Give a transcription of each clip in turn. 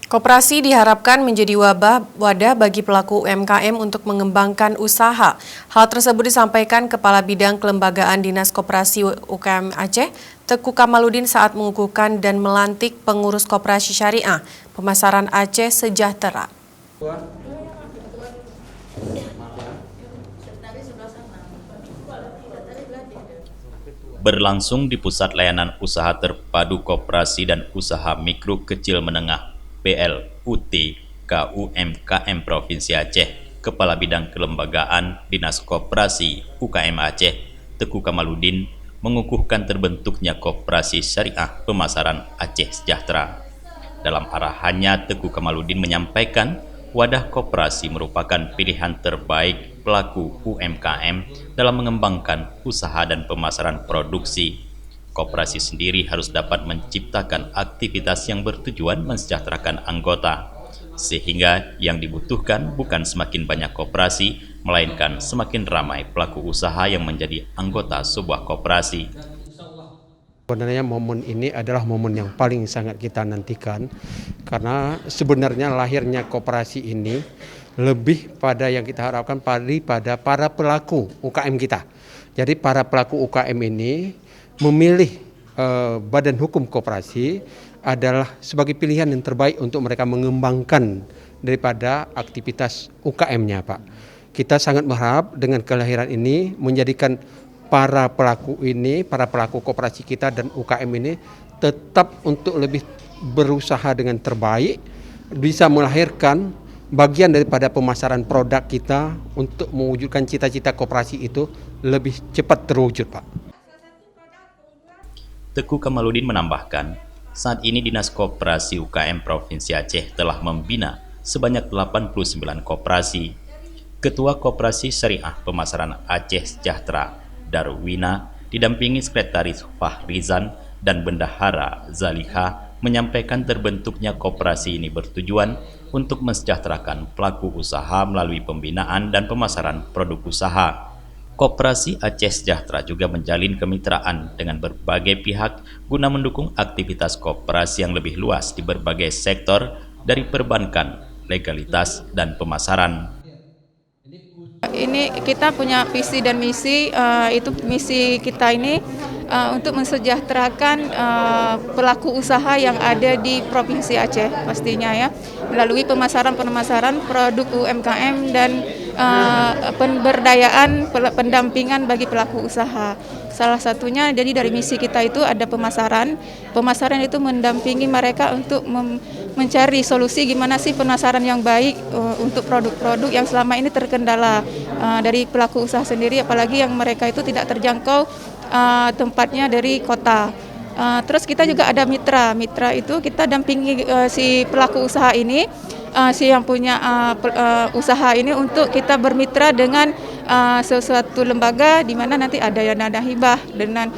Koperasi diharapkan menjadi wadah bagi pelaku UMKM untuk mengembangkan usaha. Hal tersebut disampaikan Kepala Bidang Kelembagaan Dinas Koperasi UKM Aceh, Teku Kamaludin saat mengukuhkan dan melantik pengurus Koperasi Syariah Pemasaran Aceh Sejahtera. Berlangsung di Pusat Layanan Usaha Terpadu Koperasi dan Usaha Mikro Kecil Menengah PLUT KUMKM Provinsi Aceh, Kepala Bidang Kelembagaan Dinas Koperasi UKM Aceh, Teku Kamaludin, mengukuhkan terbentuknya Koperasi Syariah Pemasaran Aceh Sejahtera. Dalam arahannya, Teku Kamaludin menyampaikan wadah koperasi merupakan pilihan terbaik pelaku UMKM dalam mengembangkan usaha dan pemasaran produksi. Koperasi sendiri harus dapat menciptakan aktivitas yang bertujuan mensejahterakan anggota, sehingga yang dibutuhkan bukan semakin banyak koperasi, melainkan semakin ramai pelaku usaha yang menjadi anggota sebuah koperasi. Sebenarnya momen ini adalah momen yang paling sangat kita nantikan, karena sebenarnya lahirnya koperasi ini lebih pada yang kita harapkan pada para pelaku UKM kita. Jadi para pelaku UKM ini memilih badan hukum koperasi adalah sebagai pilihan yang terbaik untuk mereka mengembangkan daripada aktivitas UKM-nya, Pak. Kita sangat berharap dengan kelahiran ini menjadikan para pelaku koperasi kita dan UKM ini tetap untuk lebih berusaha dengan terbaik, bisa melahirkan bagian daripada pemasaran produk kita untuk mewujudkan cita-cita koperasi itu lebih cepat terwujud, Pak. Teku Kamaludin menambahkan, saat ini Dinas Koperasi UKM Provinsi Aceh telah membina sebanyak 89 koperasi. Ketua Koperasi Syariah Pemasaran Aceh Sejahtera, Darwina, didampingi Sekretaris Fahrizan dan Bendahara Zaliha, menyampaikan terbentuknya koperasi ini bertujuan untuk mensejahterakan pelaku usaha melalui pembinaan dan pemasaran produk usaha. Koperasi Aceh Sejahtera juga menjalin kemitraan dengan berbagai pihak guna mendukung aktivitas koperasi yang lebih luas di berbagai sektor, dari perbankan, legalitas, dan pemasaran. Ini kita punya visi dan misi, itu misi kita ini untuk mensejahterakan pelaku usaha yang ada di Provinsi Aceh pastinya ya, melalui pemasaran produk UMKM dan pemberdayaan pendampingan bagi pelaku usaha. Salah satunya jadi dari misi kita itu ada pemasaran itu mendampingi mereka untuk mencari solusi gimana sih pemasaran yang baik untuk produk-produk yang selama ini terkendala dari pelaku usaha sendiri, apalagi yang mereka itu tidak terjangkau tempatnya dari kota. Terus kita juga ada mitra itu kita dampingi si pelaku usaha ini, si yang punya usaha ini untuk kita bermitra dengan sesuatu lembaga di mana nanti ada dana hibah dengan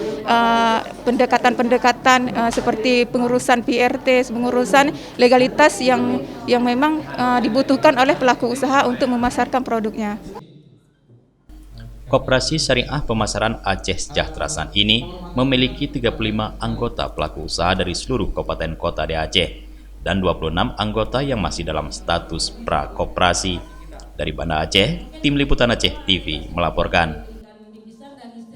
pendekatan seperti pengurusan PRT, pengurusan legalitas yang memang dibutuhkan oleh pelaku usaha untuk memasarkan produknya. Koperasi Syariah Pemasaran Aceh Sejahtera saat ini memiliki 35 anggota pelaku usaha dari seluruh kabupaten kota di Aceh dan 26 anggota yang masih dalam status pra-koperasi. Dari Banda Aceh, Tim Liputan Aceh TV melaporkan.